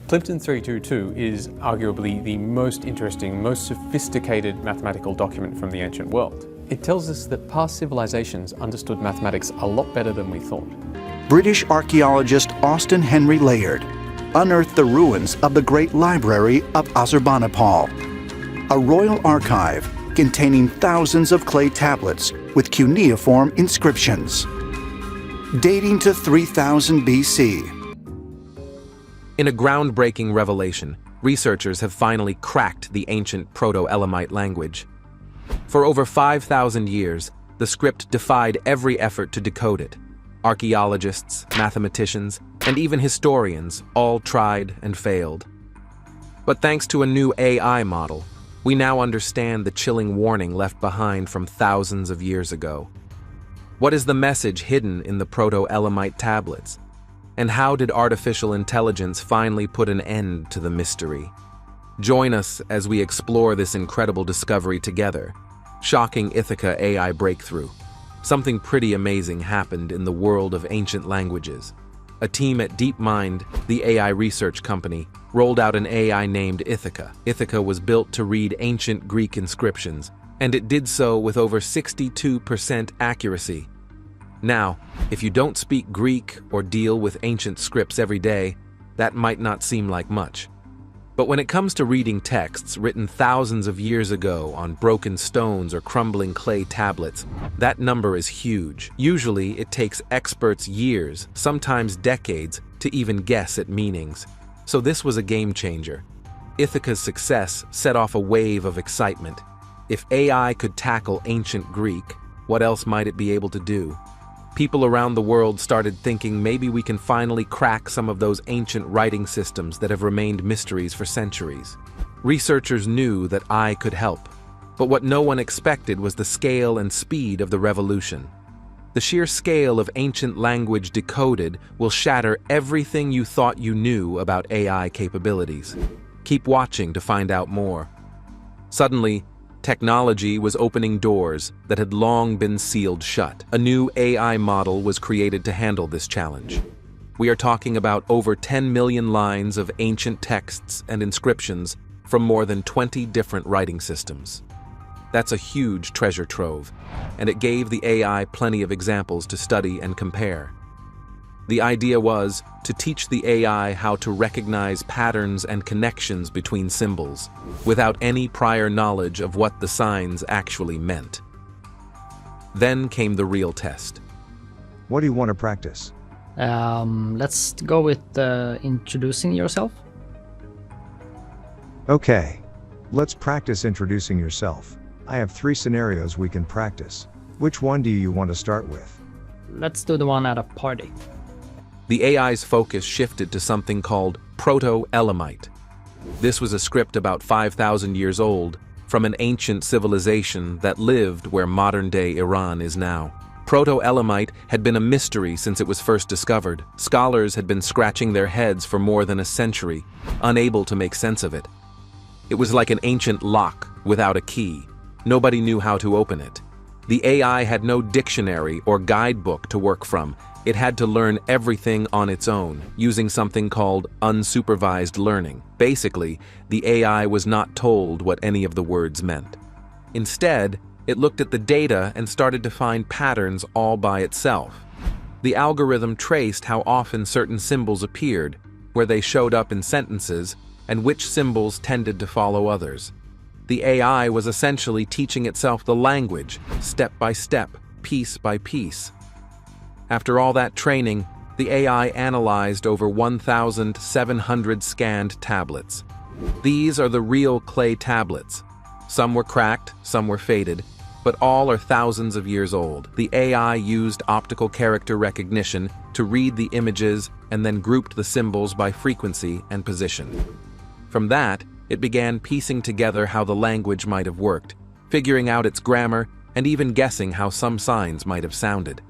Plimpton 322 is arguably the most interesting, most sophisticated mathematical document from the ancient world. It tells us that past civilizations understood mathematics a lot better than we thought. British archaeologist Austen Henry Layard unearthed the ruins of the Great Library of Ashurbanipal, a royal archive containing thousands of clay tablets with cuneiform inscriptions, dating to 3000 BC. In a groundbreaking revelation, researchers have finally cracked the ancient Proto-Elamite language. For over 5,000 years, the script defied every effort to decode it. Archaeologists, mathematicians, and even historians all tried and failed. But thanks to a new AI model, we now understand the chilling warning left behind from thousands of years ago. What is the message hidden in the Proto-Elamite tablets? And how did artificial intelligence finally put an end to the mystery? Join us as we explore this incredible discovery together. Shocking Ithaca AI breakthrough. Something pretty amazing happened in the world of ancient languages. A team at DeepMind, the AI research company, rolled out an AI named Ithaca. Ithaca was built to read ancient Greek inscriptions, and it did so with over 62% accuracy. Now, if you don't speak Greek or deal with ancient scripts every day, that might not seem like much. But when it comes to reading texts written thousands of years ago on broken stones or crumbling clay tablets, that number is huge. Usually, it takes experts years, sometimes decades, to even guess at meanings. So this was a game changer. Ithaca's success set off a wave of excitement. If AI could tackle ancient Greek, what else might it be able to do? People around the world started thinking maybe we can finally crack some of those ancient writing systems that have remained mysteries for centuries. Researchers knew that AI could help, but what no one expected was the scale and speed of the revolution. The sheer scale of ancient language decoded will shatter everything you thought you knew about AI capabilities. Keep watching to find out more. Suddenly, technology was opening doors that had long been sealed shut. A new AI model was created to handle this challenge. We are talking about over 10 million lines of ancient texts and inscriptions from more than 20 different writing systems. That's a huge treasure trove, and it gave the AI plenty of examples to study and compare. The idea was to teach the AI how to recognize patterns and connections between symbols without any prior knowledge of what the signs actually meant. Then came the real test. What do you want to practice? Let's go with introducing yourself. Okay, let's practice introducing yourself. I have 3 scenarios we can practice. Which one do you want to start with? Let's do the one at a party. The AI's focus shifted to something called Proto-Elamite. This was a script about 5,000 years old from an ancient civilization that lived where modern-day Iran is now. Proto-Elamite had been a mystery since it was first discovered. Scholars had been scratching their heads for more than a century, unable to make sense of it. It was like an ancient lock without a key. Nobody knew how to open it. The AI had no dictionary or guidebook to work from. It had to learn everything on its own, using something called unsupervised learning. Basically, the AI was not told what any of the words meant. Instead, it looked at the data and started to find patterns all by itself. The algorithm traced how often certain symbols appeared, where they showed up in sentences, and which symbols tended to follow others. The AI was essentially teaching itself the language, step by step, piece by piece. After all that training, the AI analyzed over 1,700 scanned tablets. These are the real clay tablets. Some were cracked, some were faded, but all are thousands of years old. The AI used optical character recognition to read the images and then grouped the symbols by frequency and position. From that, it began piecing together how the language might have worked, figuring out its grammar, and even guessing how some signs might have sounded.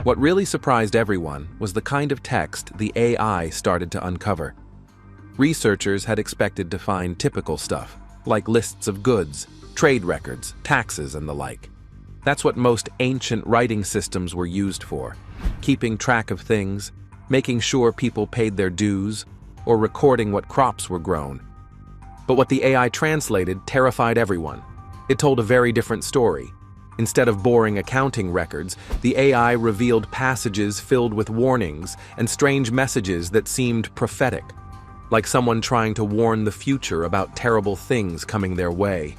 What really surprised everyone was the kind of text the AI started to uncover. Researchers had expected to find typical stuff, like lists of goods, trade records, taxes, and the like. That's what most ancient writing systems were used for, keeping track of things, making sure people paid their dues, or recording what crops were grown. But what the AI translated terrified everyone. It told a very different story. Instead of boring accounting records, the AI revealed passages filled with warnings and strange messages that seemed prophetic, like someone trying to warn the future about terrible things coming their way.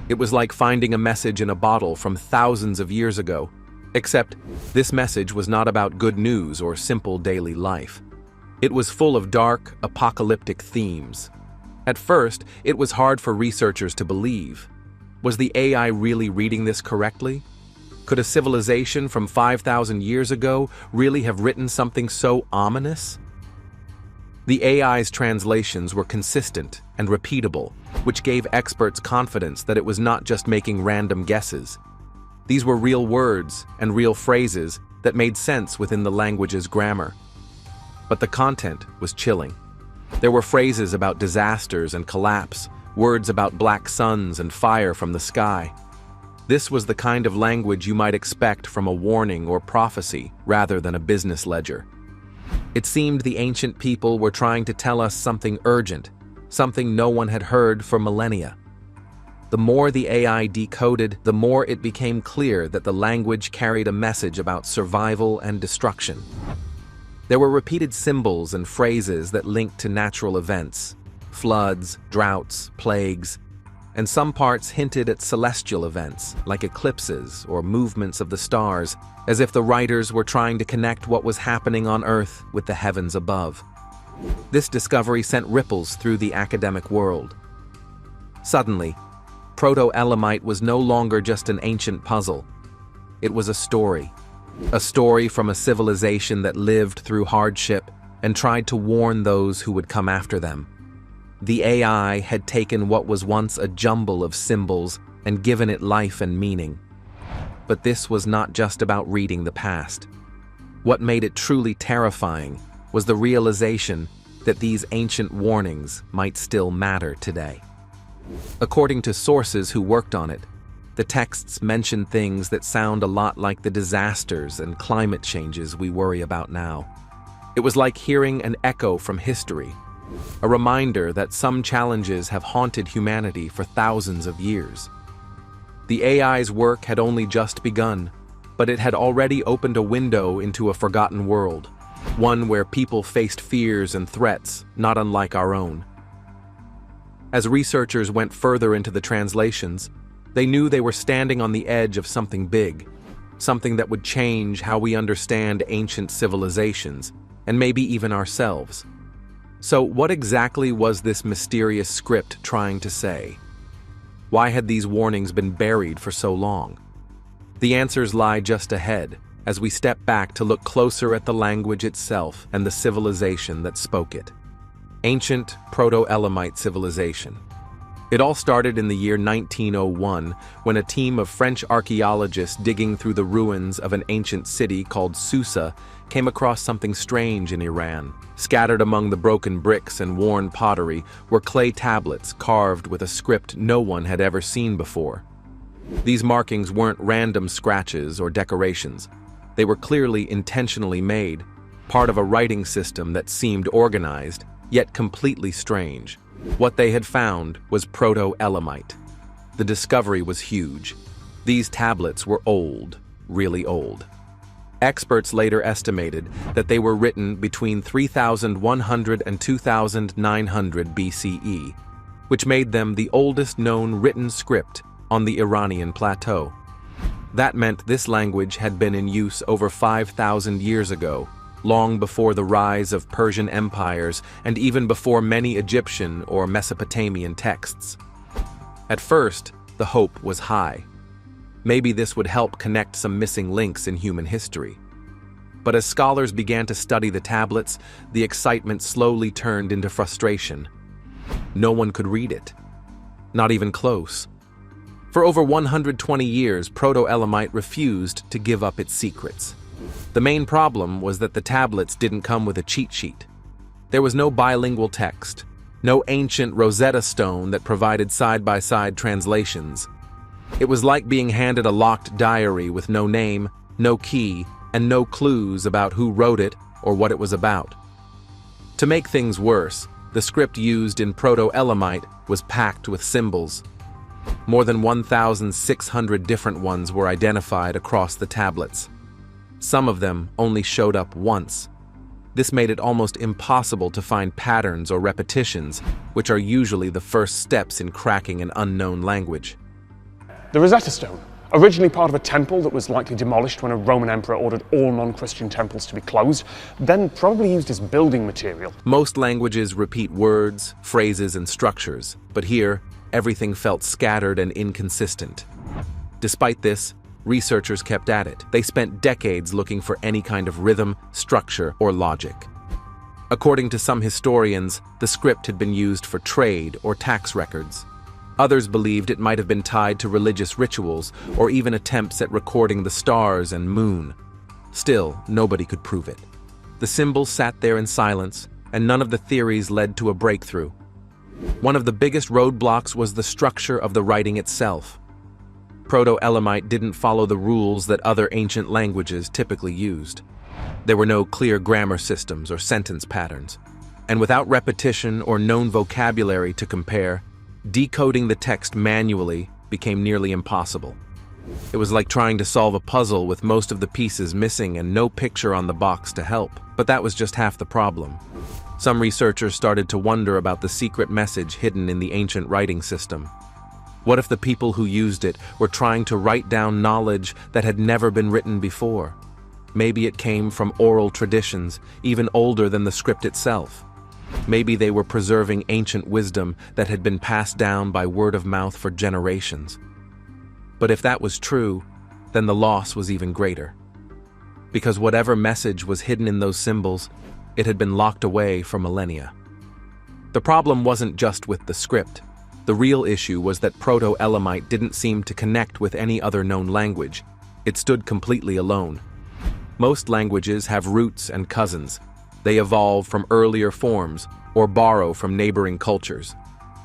It was like finding a message in a bottle from thousands of years ago, except this message was not about good news or simple daily life. It was full of dark, apocalyptic themes. At first, it was hard for researchers to believe. Was the AI really reading this correctly? Could a civilization from 5,000 years ago really have written something so ominous? The AI's translations were consistent and repeatable, which gave experts confidence that it was not just making random guesses. These were real words and real phrases that made sense within the language's grammar. But the content was chilling. There were phrases about disasters and collapse, words about black suns and fire from the sky. This was the kind of language you might expect from a warning or prophecy rather than a business ledger. It seemed the ancient people were trying to tell us something urgent, something no one had heard for millennia. The more the AI decoded, the more it became clear that the language carried a message about survival and destruction. There were repeated symbols and phrases that linked to natural events, floods, droughts, plagues, and some parts hinted at celestial events, like eclipses or movements of the stars, as if the writers were trying to connect what was happening on Earth with the heavens above. This discovery sent ripples through the academic world. Suddenly, Proto-Elamite was no longer just an ancient puzzle. It was a story from a civilization that lived through hardship and tried to warn those who would come after them. The AI had taken what was once a jumble of symbols and given it life and meaning. But this was not just about reading the past. What made it truly terrifying was the realization that these ancient warnings might still matter today. According to sources who worked on it, the texts mention things that sound a lot like the disasters and climate changes we worry about now. It was like hearing an echo from history, a reminder that some challenges have haunted humanity for thousands of years. The AI's work had only just begun, but it had already opened a window into a forgotten world, one where people faced fears and threats not unlike our own. As researchers went further into the translations, they knew they were standing on the edge of something big, something that would change how we understand ancient civilizations, and maybe even ourselves. So what exactly was this mysterious script trying to say? Why had these warnings been buried for so long? The answers lie just ahead, as we step back to look closer at the language itself and the civilization that spoke it. Ancient Proto-Elamite civilization. It all started in the year 1901 when a team of French archaeologists digging through the ruins of an ancient city called Susa came across something strange in Iran. Scattered among the broken bricks and worn pottery were clay tablets carved with a script no one had ever seen before. These markings weren't random scratches or decorations. They were clearly intentionally made, part of a writing system that seemed organized, yet completely strange. What they had found was Proto-Elamite. The discovery was huge. These tablets were old, really old. Experts later estimated that they were written between 3100 and 2900 BCE, which made them the oldest known written script on the Iranian plateau. That meant this language had been in use over 5,000 years ago, long before the rise of Persian empires and even before many Egyptian or Mesopotamian texts. At first, the hope was high. Maybe this would help connect some missing links in human history. But as scholars began to study the tablets, the excitement slowly turned into frustration. No one could read it. Not even close. For over 120 years, Proto-Elamite refused to give up its secrets. The main problem was that the tablets didn't come with a cheat sheet. There was no bilingual text, no ancient Rosetta Stone that provided side-by-side translations. It was like being handed a locked diary with no name, no key, and no clues about who wrote it or what it was about. To make things worse, the script used in Proto-Elamite was packed with symbols. More than 1,600 different ones were identified across the tablets. Some of them only showed up once. This made it almost impossible to find patterns or repetitions, which are usually the first steps in cracking an unknown language. The Rosetta Stone, originally part of a temple that was likely demolished when a Roman emperor ordered all non-Christian temples to be closed, then probably used as building material. Most languages repeat words, phrases, and structures, but here, everything felt scattered and inconsistent. Despite this, researchers kept at it. They spent decades looking for any kind of rhythm, structure, or logic. According to some historians, the script had been used for trade or tax records. Others believed it might have been tied to religious rituals or even attempts at recording the stars and moon. Still, nobody could prove it. The symbols sat there in silence, and none of the theories led to a breakthrough. One of the biggest roadblocks was the structure of the writing itself. Proto-Elamite didn't follow the rules that other ancient languages typically used. There were no clear grammar systems or sentence patterns, and without repetition or known vocabulary to compare, decoding the text manually became nearly impossible. It was like trying to solve a puzzle with most of the pieces missing and no picture on the box to help. But that was just half the problem. Some researchers started to wonder about the secret message hidden in the ancient writing system. What if the people who used it were trying to write down knowledge that had never been written before? Maybe it came from oral traditions, even older than the script itself. Maybe they were preserving ancient wisdom that had been passed down by word of mouth for generations. But if that was true, then the loss was even greater. Because whatever message was hidden in those symbols, it had been locked away for millennia. The problem wasn't just with the script. The real issue was that Proto-Elamite didn't seem to connect with any other known language. It stood completely alone. Most languages have roots and cousins. They evolve from earlier forms or borrow from neighboring cultures.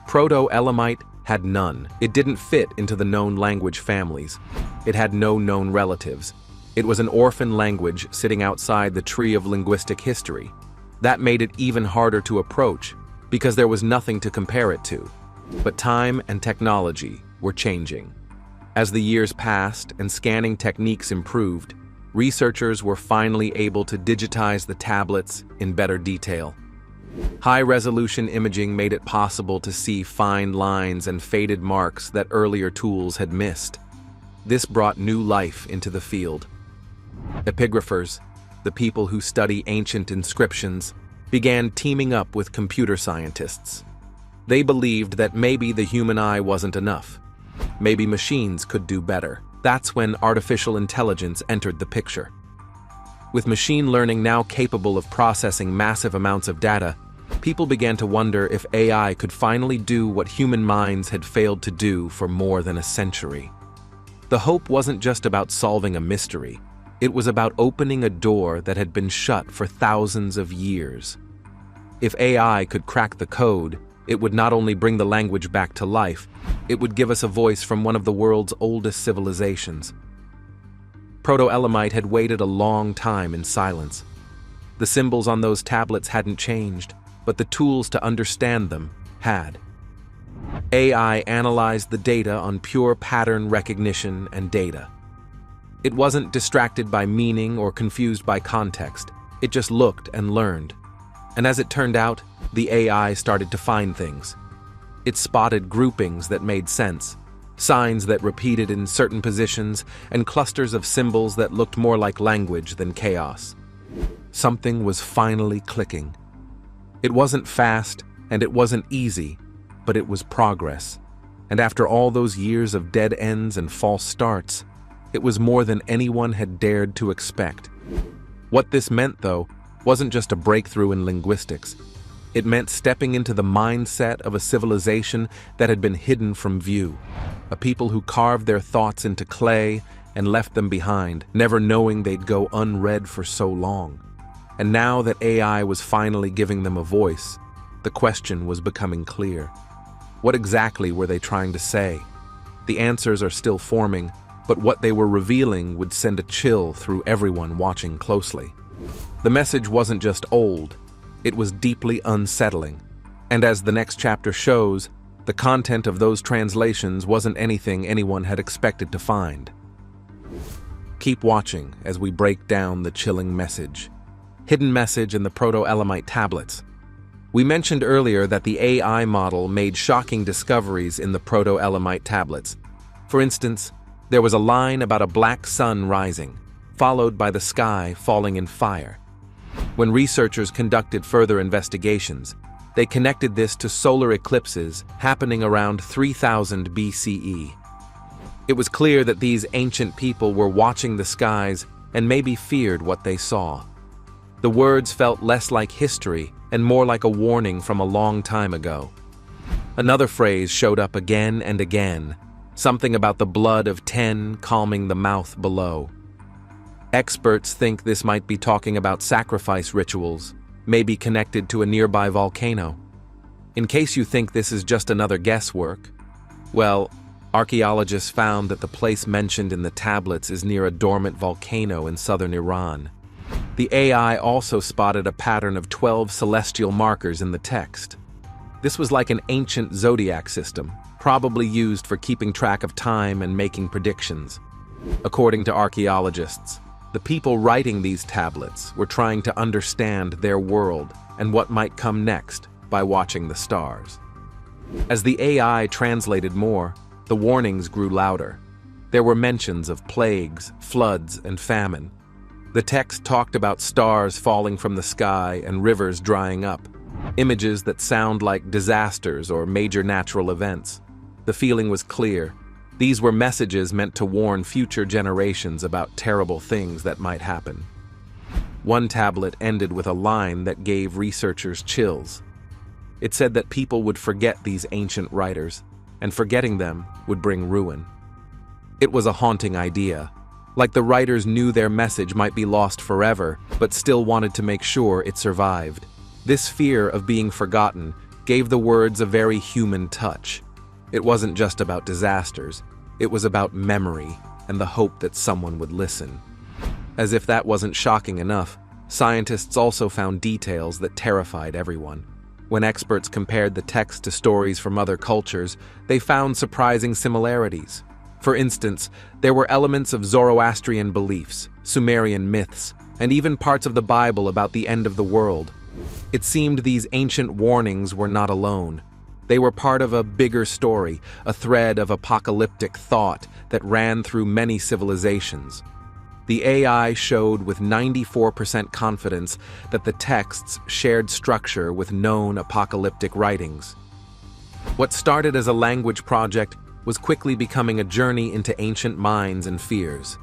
Proto-Elamite had none. It didn't fit into the known language families. It had no known relatives. It was an orphan language sitting outside the tree of linguistic history. That made it even harder to approach because there was nothing to compare it to. But time and technology were changing. As the years passed and scanning techniques improved, researchers were finally able to digitize the tablets in better detail. High-resolution imaging made it possible to see fine lines and faded marks that earlier tools had missed. This brought new life into the field. Epigraphers, the people who study ancient inscriptions, began teaming up with computer scientists. They believed that maybe the human eye wasn't enough. Maybe machines could do better. That's when artificial intelligence entered the picture. With machine learning now capable of processing massive amounts of data, people began to wonder if AI could finally do what human minds had failed to do for more than a century. The hope wasn't just about solving a mystery. It was about opening a door that had been shut for thousands of years. If AI could crack the code, it would not only bring the language back to life, it would give us a voice from one of the world's oldest civilizations. Proto-Elamite had waited a long time in silence. The symbols on those tablets hadn't changed, but the tools to understand them had. AI analyzed the data on pure pattern recognition and data. It wasn't distracted by meaning or confused by context. It just looked and learned. And as it turned out, the AI started to find things. It spotted groupings that made sense, signs that repeated in certain positions, and clusters of symbols that looked more like language than chaos. Something was finally clicking. It wasn't fast, and it wasn't easy, but it was progress. And after all those years of dead ends and false starts, it was more than anyone had dared to expect. What this meant, though, wasn't just a breakthrough in linguistics. It meant stepping into the mindset of a civilization that had been hidden from view, a people who carved their thoughts into clay and left them behind, never knowing they'd go unread for so long. And now that AI was finally giving them a voice, the question was becoming clear. What exactly were they trying to say? The answers are still forming, but what they were revealing would send a chill through everyone watching closely. The message wasn't just old, It was deeply unsettling. And as the next chapter shows, the content of those translations wasn't anything anyone had expected to find. Keep watching as we break down the chilling message. Hidden message in the Proto-Elamite tablets. We mentioned earlier that the AI model made shocking discoveries in the Proto-Elamite tablets. For instance, there was a line about a black sun rising, followed by the sky falling in fire. When researchers conducted further investigations, they connected this to solar eclipses happening around 3000 BCE. It was clear that these ancient people were watching the skies and maybe feared what they saw. The words felt less like history and more like a warning from a long time ago. Another phrase showed up again and again, something about the blood of 10 calming the mouth below. Experts think this might be talking about sacrifice rituals, maybe connected to a nearby volcano. In case you think this is just another guesswork, well, archaeologists found that the place mentioned in the tablets is near a dormant volcano in southern Iran. The AI also spotted a pattern of 12 celestial markers in the text. This was like an ancient zodiac system, probably used for keeping track of time and making predictions. According to archaeologists, the people writing these tablets were trying to understand their world and what might come next by watching the stars. As the AI translated more, the warnings grew louder. There were mentions of plagues, floods, and famine. The text talked about stars falling from the sky and rivers drying up, images that sound like disasters or major natural events. The feeling was clear. These were messages meant to warn future generations about terrible things that might happen. One tablet ended with a line that gave researchers chills. It said that people would forget these ancient writers, and forgetting them would bring ruin. It was a haunting idea, like the writers knew their message might be lost forever, but still wanted to make sure it survived. This fear of being forgotten gave the words a very human touch. It wasn't just about disasters, it was about memory and the hope that someone would listen. As if that wasn't shocking enough, scientists also found details that terrified everyone. When experts compared the text to stories from other cultures, they found surprising similarities. For instance, there were elements of Zoroastrian beliefs, Sumerian myths, and even parts of the Bible about the end of the world. It seemed these ancient warnings were not alone. They were part of a bigger story, a thread of apocalyptic thought that ran through many civilizations. The AI showed with 94% confidence that the texts shared structure with known apocalyptic writings. What started as a language project was quickly becoming a journey into ancient minds and fears.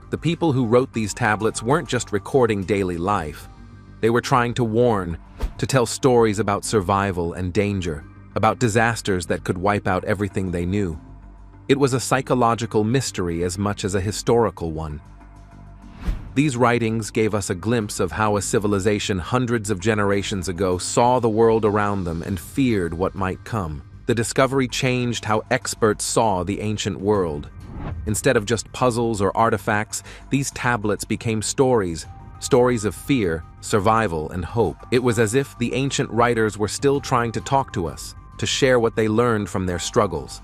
The people who wrote these tablets weren't just recording daily life. They were trying to warn, to tell stories about survival and danger, about disasters that could wipe out everything they knew. It was a psychological mystery as much as a historical one. These writings gave us a glimpse of how a civilization hundreds of generations ago saw the world around them and feared what might come. The discovery changed how experts saw the ancient world. Instead of just puzzles or artifacts, these tablets became stories of fear, survival, and hope. It was as if the ancient writers were still trying to talk to us, to share what they learned from their struggles.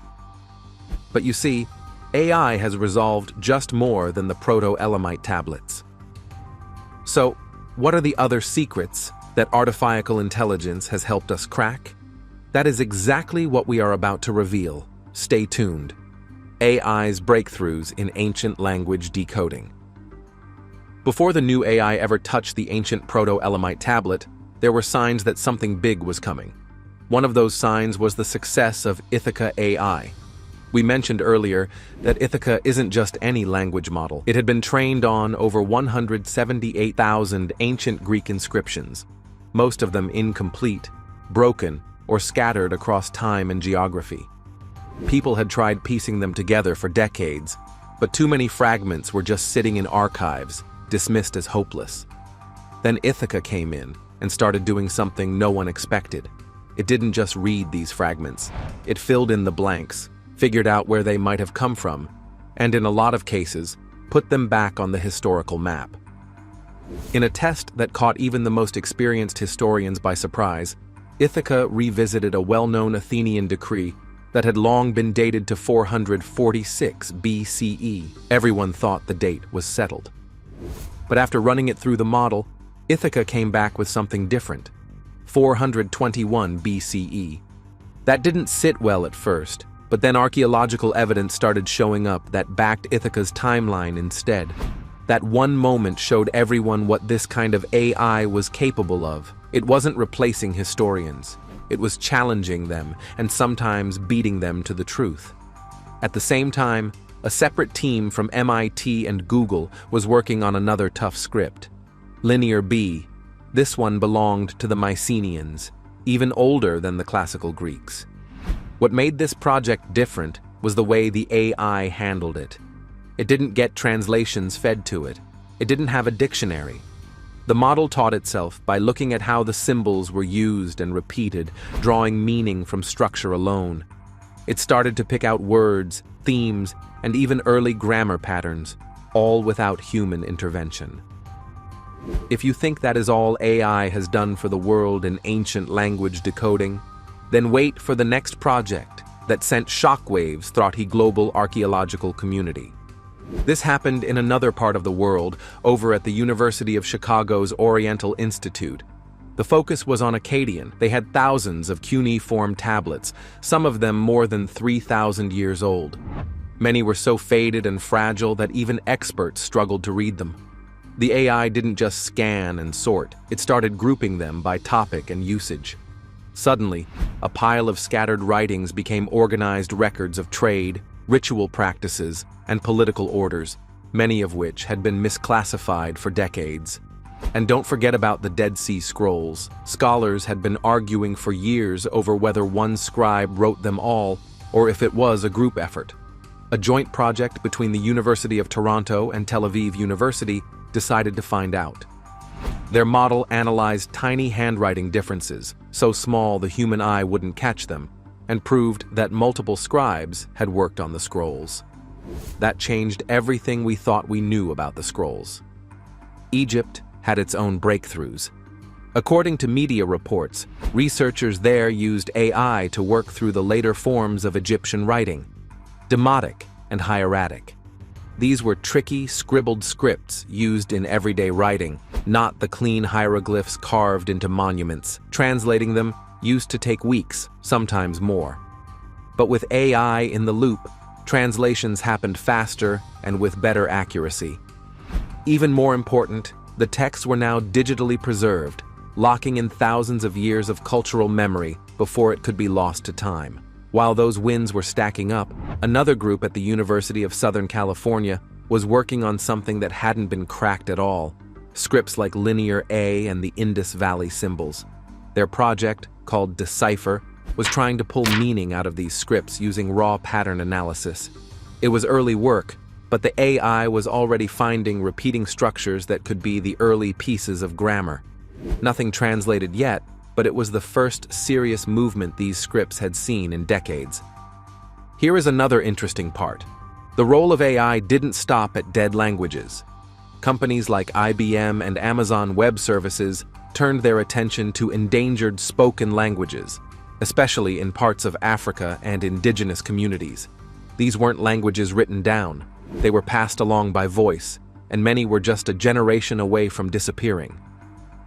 But you see, AI has resolved just more than the Proto-Elamite tablets. So, what are the other secrets that artificial intelligence has helped us crack? That is exactly what we are about to reveal. Stay tuned. AI's breakthroughs in ancient language decoding. Before the new AI ever touched the ancient Proto-Elamite tablet, there were signs that something big was coming. One of those signs was the success of Ithaca AI. We mentioned earlier that Ithaca isn't just any language model. It had been trained on over 178,000 ancient Greek inscriptions, most of them incomplete, broken, or scattered across time and geography. People had tried piecing them together for decades, but too many fragments were just sitting in archives, dismissed as hopeless. Then Ithaca came in and started doing something no one expected. It didn't just read these fragments. It filled in the blanks, figured out where they might have come from, and in a lot of cases, put them back on the historical map. In a test that caught even the most experienced historians by surprise, Ithaca revisited a well-known Athenian decree that had long been dated to 446 BCE. Everyone thought the date was settled. But after running it through the model, Ithaca came back with something different: 421 BCE. That didn't sit well at first, but then archaeological evidence started showing up that backed Ithaca's timeline instead. That one moment showed everyone what this kind of AI was capable of. It wasn't replacing historians. It was challenging them and sometimes beating them to the truth. At the same time, a separate team from MIT and Google was working on another tough script, Linear B. This one belonged to the Mycenaeans, even older than the classical Greeks. What made this project different was the way the AI handled it. It didn't get translations fed to it. It didn't have a dictionary. The model taught itself by looking at how the symbols were used and repeated, drawing meaning from structure alone. It started to pick out words, themes, and even early grammar patterns, all without human intervention. If you think that is all AI has done for the world in ancient language decoding, then wait for the next project that sent shockwaves throughout the global archaeological community. This happened in another part of the world, over at the University of Chicago's Oriental Institute. The focus was on Akkadian. They had thousands of cuneiform tablets, some of them more than 3,000 years old. Many were so faded and fragile that even experts struggled to read them. The AI didn't just scan and sort, it started grouping them by topic and usage. Suddenly, a pile of scattered writings became organized records of trade, ritual practices, and political orders, many of which had been misclassified for decades. And don't forget about the Dead Sea Scrolls. Scholars had been arguing for years over whether one scribe wrote them all, or if it was a group effort. A joint project between the University of Toronto and Tel Aviv University decided to find out. Their model analyzed tiny handwriting differences, so small the human eye wouldn't catch them, and proved that multiple scribes had worked on the scrolls. That changed everything we thought we knew about the scrolls. Egypt had its own breakthroughs. According to media reports, researchers there used AI to work through the later forms of Egyptian writing, demotic and hieratic. These were tricky, scribbled scripts used in everyday writing, not the clean hieroglyphs carved into monuments. Translating them used to take weeks, sometimes more. But with AI in the loop, translations happened faster and with better accuracy. Even more important, the texts were now digitally preserved, locking in thousands of years of cultural memory before it could be lost to time. While those wins were stacking up, another group at the University of Southern California was working on something that hadn't been cracked at all: scripts like Linear A and the Indus Valley symbols. Their project, called Decipher, was trying to pull meaning out of these scripts using raw pattern analysis. It was early work, but the AI was already finding repeating structures that could be the early pieces of grammar. Nothing translated yet, but it was the first serious movement these scripts had seen in decades. Here is another interesting part. The role of AI didn't stop at dead languages. Companies like IBM and Amazon Web Services turned their attention to endangered spoken languages, especially in parts of Africa and indigenous communities. These weren't languages written down. They were passed along by voice, and many were just a generation away from disappearing.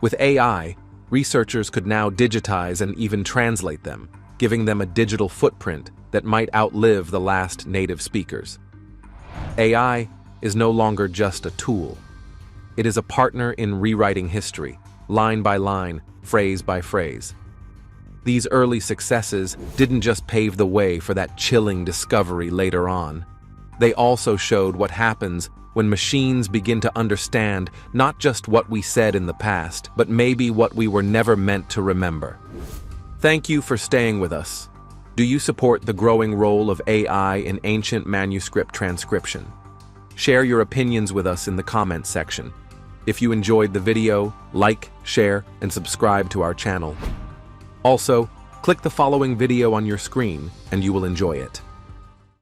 With AI, researchers could now digitize and even translate them, giving them a digital footprint that might outlive the last native speakers. AI is no longer just a tool. It is a partner in rewriting history, line by line, phrase by phrase. These early successes didn't just pave the way for that chilling discovery later on. They also showed what happens when machines begin to understand not just what we said in the past, but maybe what we were never meant to remember. Thank you for staying with us. Do you support the growing role of AI in ancient manuscript transcription? Share your opinions with us in the comments section. If you enjoyed the video, like, share, and subscribe to our channel. Also, click the following video on your screen and you will enjoy it.